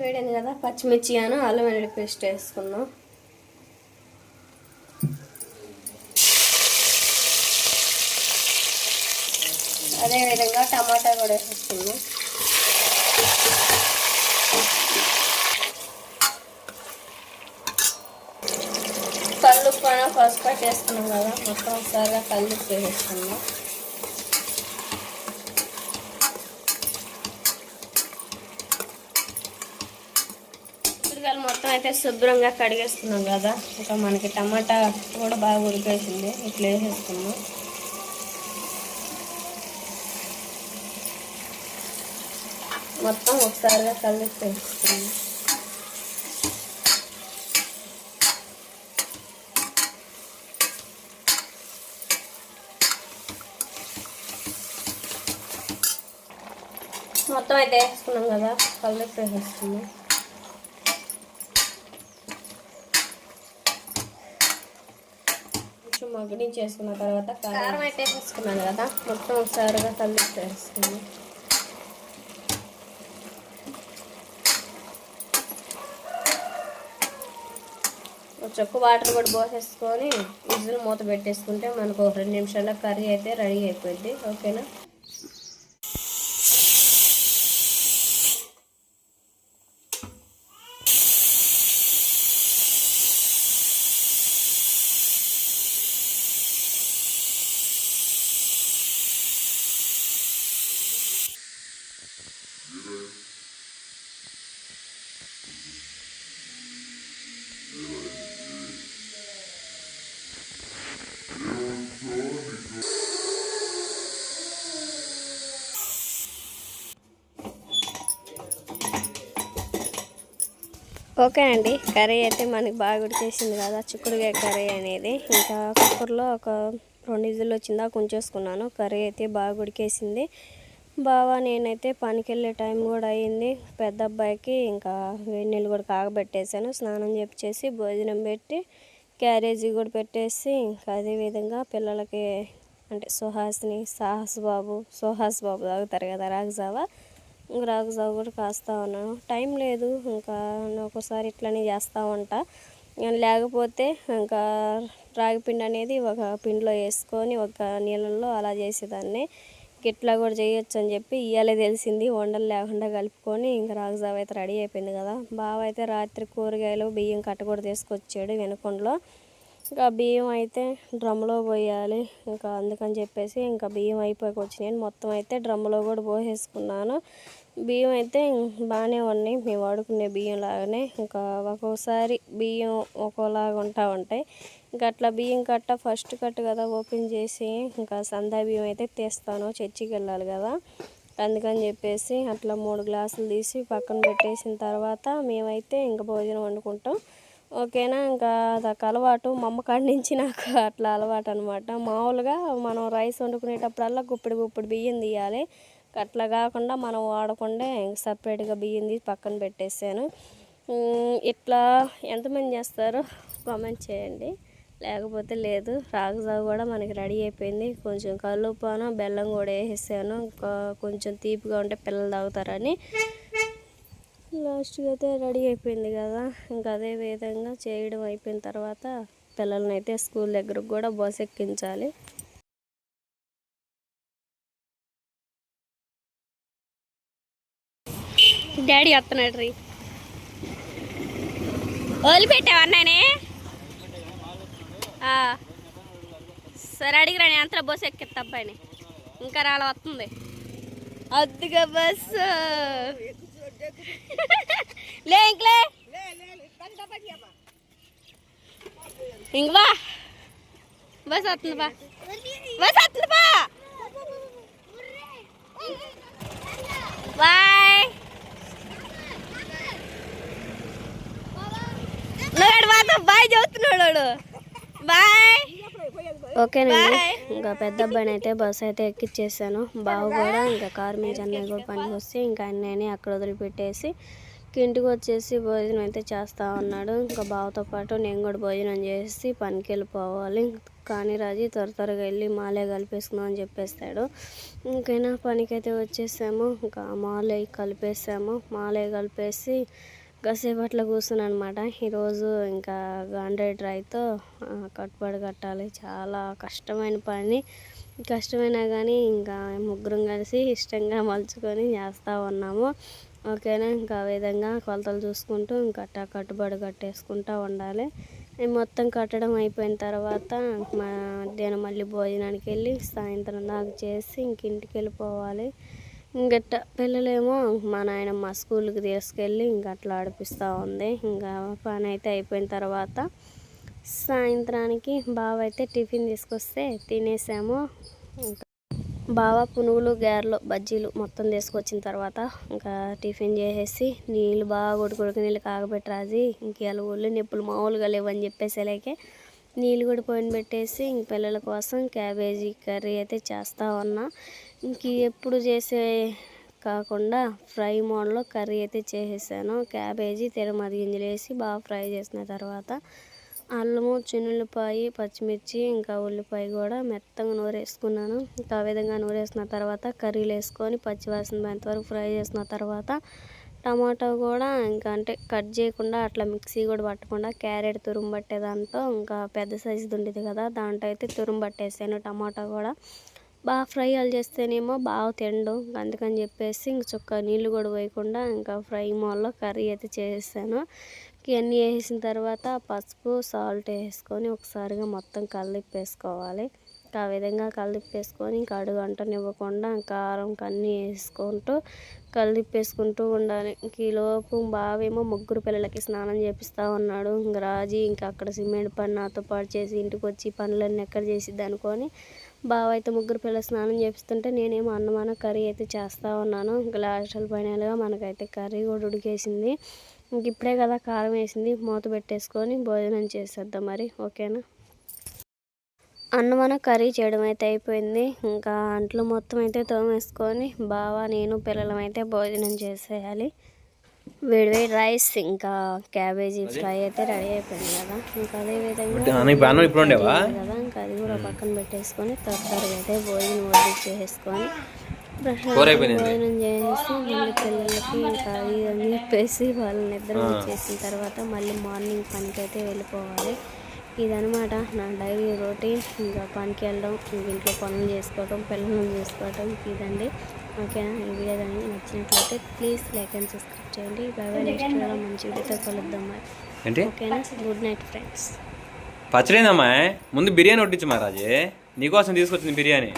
వేడింది కదా, పచ్చిమిర్చి అల్లం వెల్లుల్లి పేస్ట్ వేసుకున్నాం. అదేవిధంగా టమాటా కూడా వేసుకున్నాం. కల్లుప్పు పసుపు వేసుకున్నాం కదా, మొత్తం ఒకసారిగా కల్లుప్పు వేసుకున్నాం. మొత్తం అయితే శుభ్రంగా కడిగేసుకున్నాం కదా, ఇంకా మనకి టమాటా కూడా బాగా ఉడికేసింది. ఇట్లా వేసేసుకున్నాం. మొత్తం ఒకసారిగా కలిపి వేసుకున్నాం. మొత్తం అయితే వేసుకున్నాం కదా, కలిపి వేసుకున్నాం. కొంచెం మగ్గించేసుకున్న తర్వాత కారం అయితే వేసుకున్నాను కదా, మొత్తం ఒకసారిగా కలిపి వేసుకున్నాం. చొక్కు వాటర్ కూడా పోసేసుకొని విజిల్ మూత పెట్టేసుకుంటే మనకు 2 నిమిషాల్లో కర్రీ అయితే రెడీ అయిపోయింది. ఓకేనా. ఓకే అండి, కర్రీ అయితే మనకి బాగా ఉడికేసింది కదా, చిక్కుడుకాయ కర్రీ అనేది. ఇంకా కుక్కర్లో ఒక 2 విజిల్లు వచ్చిందా ఉంచేసుకున్నాను. కర్రీ అయితే బాగా ఉడికేసింది. బావా నేనైతే పనికి వెళ్ళే టైం కూడా అయ్యింది. పెద్ద అబ్బాయికి ఇంకా వేడి నీళ్ళు కూడా కాగబెట్టేసాను. స్నానం చేసి భోజనం పెట్టి క్యారేజీ కూడా పెట్టేసి, ఇంకా అదేవిధంగా పిల్లలకి అంటే సుహాస్ని సుహాస్ బాబు తాగుతారు కదా రాగజావా కూడా కాస్తూ ఉన్నాను. టైం లేదు, ఇంకా ఒక్కోసారి ఇట్లనే చేస్తూ ఉంటా. లేకపోతే ఇంకా రాగిపిండి అనేది ఒక పిండిలో వేసుకొని ఒక నీళ్ళల్లో అలా చేసేదాన్ని. ఇట్లా కూడా చేయొచ్చు అని చెప్పి ఇవాళే తెలిసింది. వండలు లేకుండా కలుపుకొని ఇంకా రాగజావ అయితే రెడీ అయిపోయింది కదా. బావ అయితే రాత్రి కూరగాయలు బియ్యం కట్ట కూడా తీసుకొచ్చాడు వెనుకొండలో. ఇంకా బియ్యం అయితే డ్రమ్లో పోయాలి. ఇంకా అందుకని చెప్పేసి ఇంకా బియ్యం అయిపోయి వచ్చినాయి. మొత్తం అయితే డ్రమ్లో కూడా పోసేసుకున్నాను. బియ్యం అయితే బాగానే ఉన్నాయి, మేము వాడుకునే బియ్యం లాగానే. ఇంకా ఒక్కోసారి బియ్యం ఒక్కోలాగా ఉంటాయి. ఇంకా అట్లా బియ్యం కట్ట ఫస్ట్ కట్ట కదా ఓపెన్ చేసి ఇంకా సందా బియ్యం అయితే తీస్తాను, చర్చికి వెళ్ళాలి కదా. అందుకని చెప్పేసి అట్లా 3 గ్లాసులు తీసి పక్కన పెట్టేసిన తర్వాత మేమైతే ఇంకా భోజనం వండుకుంటాం. ఓకేనా. ఇంకా అదొక అలవాటు, మా అమ్మ కాడి నుంచి నాకు అట్లా అలవాటు అనమాట. మామూలుగా మనం రైస్ వండుకునేటప్పుడల్లా గుప్పిడి బియ్యం తీయాలి. అట్లా కాకుండా మనం వాడకుండా సపరేట్గా బియ్యం తీసి పక్కన పెట్టేసాను. ఇట్లా ఎంతమంది చేస్తారో కామెంట్ చేయండి, లేకపోతే లేదు. రాగజావ కూడా మనకి రెడీ అయిపోయింది. కొంచెం కల్లుప్పాను బెల్లం కూడా వేసేసాను, కొంచెం తీపిగా ఉంటే పిల్లలు తాగుతారని. లాస్ట్గా అయితే రెడీ అయిపోయింది కదా. ఇంకా అదే విధంగా చేయడం అయిపోయిన తర్వాత పిల్లల్ని అయితే స్కూల్ దగ్గరకు కూడా బస్ ఎక్కించాలి. డాడీ వస్తున్నాడు రీ. వదిలిపెట్టావన్నానే. సరే అడిగిరా, నేను అంతా బస్సు ఎక్కిస్తా అబ్బాయిని. ఇంకా రాళ్ళ వస్తుంది అద్దుగా బస్సు. లే ఇంకలే ఇంక బా, బస్ వస్తుంది బా, బస్ వస్తుంది బా. బాయ్. బాయ్ చెబుతున్నాడు. బాయ్. ఓకేనండి, ఇంకా పెద్ద అబ్బాయిని అయితే బస్సు అయితే ఎక్కిచ్చేసాను. బావ కూడా ఇంకా కారు మీద అన్నయ్య కూడా పనికి వస్తే ఇంకా అన్నయ్యని అక్కడ వదిలిపెట్టేసి ఇంటికి వచ్చేసి భోజనం అయితే చేస్తూ ఉన్నాడు. ఇంకా బావతో పాటు నేను కూడా భోజనం చేసి పనికి వెళ్ళిపోవాలి. కానీ రాజు త్వరగా వెళ్ళి మాలే కలిపేసుకుందాం అని చెప్పేస్తాడు. ఇంకైనా పనికైతే వచ్చేసాము. ఇంకా మాలే కలిపేసాము. మాలే కలిపేసి కాసేపు అట్లా కూర్చున్నాను అనమాట. ఈరోజు ఇంకా గాండ్రేడ్ రాయితో కట్టుబడి కట్టాలి. చాలా కష్టమైన పని. కష్టమైనా కానీ ఇంకా ముగ్గురం కలిసి ఇష్టంగా మలుచుకొని చేస్తూ ఉన్నాము. ఓకేనా, ఇంకా ఆ విధంగా కొలతలు చూసుకుంటూ ఇంకా కట్టుబడి కట్టేసుకుంటూ ఉండాలి. మొత్తం కట్టడం అయిపోయిన తర్వాత మధ్యాహ్నం మళ్ళీ భోజనానికి వెళ్ళి సాయంత్రం దాకా చేసి ఇంటికి వెళ్ళిపోవాలి. ఇంకట్ట పిల్లలేమో మా నాయనమ్మ స్కూల్కి తీసుకెళ్ళి ఇంక అట్లా ఆడిపిస్తూ ఉంది. ఇంకా పని అయితే అయిపోయిన తర్వాత సాయంత్రానికి బావ అయితే టిఫిన్ తీసుకొస్తే తినేసాము. ఇంకా బావ పునుగులు, గారెలు, బజ్జీలు మొత్తం తీసుకొచ్చిన తర్వాత ఇంకా టిఫిన్ చేసేసి నీళ్ళు బాగా ఉడికి నీళ్ళు కాగబెట్టి రాజి ఇంక ఇలా ఒళ్ళు నొప్పులు మామూలుగా లేవని చెప్పేసేలాకే నీళ్ళు కూడా పోయిన పెట్టేసి ఇంక పిల్లల కోసం క్యాబేజీ కర్రీ అయితే చేస్తూ ఉన్నా. ఇంక ఎప్పుడు చేసే కాకుండా ఫ్రై మోడ్లో కర్రీ అయితే చేసేసాను. క్యాబేజీ తిరుమతి గింజలు వేసి బాగా ఫ్రై చేసిన తర్వాత అల్లము, చిన్నుల్లిపాయ, పచ్చిమిర్చి ఇంకా ఉల్లిపాయ కూడా మెత్తగా నూరేసుకున్నాను. ఇంకా ఆ విధంగా నూరేసిన తర్వాత కర్రీలు వేసుకొని పచ్చివాసన పోయేంతవరకు ఫ్రై చేసిన తర్వాత టమాటో కూడా ఇంకా అంటే కట్ చేయకుండా అట్లా మిక్సీ కూడా పట్టకుండా క్యారెట్ తురుము పట్టే దాంతో ఇంకా పెద్ద సైజుది ఉండేది కదా, దాంట్లో అయితే తురుము పట్టేసాను. టమాటో కూడా బాగా ఫ్రైలు చేస్తేనేమో బాగా తిండు, అందుకని చెప్పేసి ఇంక చుక్క నీళ్ళు కూడా పోయకుండా ఇంకా ఫ్రై మోల్లో కర్రీ అయితే చేసేసాను. ఇవన్నీ వేసిన తర్వాత పసుపు, సాల్ట్ వేసుకొని ఒకసారిగా మొత్తం కలిపేసుకోవాలి. ఆ విధంగా కలిపేసుకొని ఇంకా అడుగు అంటనివ్వకుండా కారం అన్నీ వేసుకుంటూ కలిపేసుకుంటూ ఉండాలి. ఈలోపు బావేమో ముగ్గురు పిల్లలకి స్నానం చేపిస్తూ ఉన్నాడు. ఇంక రాజీ ఇంకా అక్కడ సిమెంట్ పని నాతో పాటు చేసి ఇంటికి వచ్చి పనులన్నీ ఎక్కడ చేసిద్ది అనుకొని బావ అయితే ముగ్గురు పిల్లలు స్నానం చేపిస్తుంటే నేనేమో అన్నమాన కర్రీ అయితే చేస్తూ ఉన్నాను. ఇంకా లాస్టల్ ఫైనల్గా మనకైతే కర్రీ కూడా ఉడికేసింది. ఇంక ఇప్పుడే కదా కారం వేసింది, మూత పెట్టేసుకొని భోజనం చేసేద్దాం మరి. ఓకేనా, అన్నమాన కర్రీ చేయడం అయితే అయిపోయింది. ఇంకా అంట్లు మొత్తం అయితే తోమేసుకొని బావ నేను పిల్లలం అయితే భోజనం చేసేయాలి. వేడివేడి రైస్ ఇంకా క్యాబేజీ ఫ్రై అయితే రెడీ అయిపోయింది కదా. ఇంకా అదే విధంగా కదా ఇంకా అది కూడా పక్కన పెట్టేసుకొని త్వరగా అయితే భోజనం వడ్డించేసుకొని భోజనం చేసేసి మళ్ళీ పిల్లలకి ఇంకా ఇదని చెప్పేసి వాళ్ళని నిద్ర చేసిన తర్వాత మళ్ళీ మార్నింగ్ పనికి అయితే వెళ్ళిపోవాలి. ఇదనమాట నా డైలీ రొటీన్. ఇంకా పనికి వెళ్ళడం, ఇంట్లో పనులు చేసుకోవటం, పిల్లలను చేసుకోవటం ఇదండి. ఓకేనా, ఈ వీడియో కానీ నచ్చినట్లయితే ప్లీజ్ లైక్ అండ్ సబ్స్క్రైబ్ చేయండి. బాగా నెక్స్ట్ వీడియోలో మంచి వీడియోతో కలుద్దాం మరి. ఓకేనా, గుడ్ నైట్ ఫ్రెండ్స్. పచ్చడేందమ్మా, ముందు బిర్యానీ వడ్డించు మహారాజే, నీకోసం తీసుకొచ్చింది బిర్యానీ.